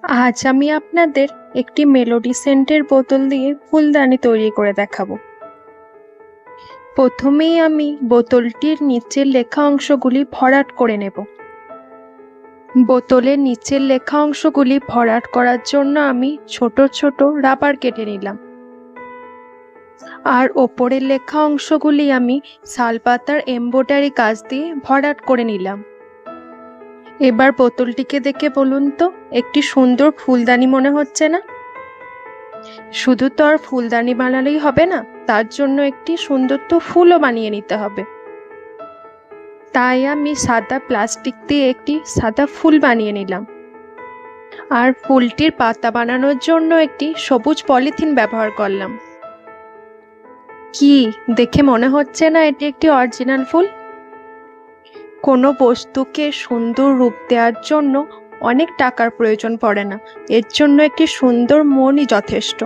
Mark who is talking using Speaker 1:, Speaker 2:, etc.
Speaker 1: আজ আমি আপনাদের একটি মেলোডি সেন্টের বোতল দিয়ে ফুলদানি তৈরি করে দেখাবো। প্রথমেই আমি বোতলটির নিচের লেখা অংশগুলি ভরাট করে নেব। বোতলের নিচের লেখা অংশগুলি ভরাট করার জন্য আমি ছোট ছোট রাবার কেটে নিলাম, আর ওপরের লেখা অংশগুলি আমি শালপাতার এমব্রয়ডারি কাজ দিয়ে ভরাট করে নিলাম। এবার বোতলটিকে দেখে বলুন তো, একটি সুন্দর ফুলদানি মনে হচ্ছে না? শুধু তো আর ফুলদানি বানালেই হবে না, তার জন্য একটি সুন্দর তো ফুলও বানিয়ে নিতে হবে। তাই আমি সাদা প্লাস্টিক দিয়ে একটি সাদা ফুল বানিয়ে নিলাম, আর ফুলটির পাতা বানানোর জন্য একটি সবুজ পলিথিন ব্যবহার করলাম। কি দেখে মনে হচ্ছে না এটি একটি অরিজিনাল ফুল? কোনো বস্তুকে সুন্দর রূপ দেওয়ার জন্য অনেক টাকার প্রয়োজন পড়ে না, এর জন্য একটি সুন্দর মনই যথেষ্ট।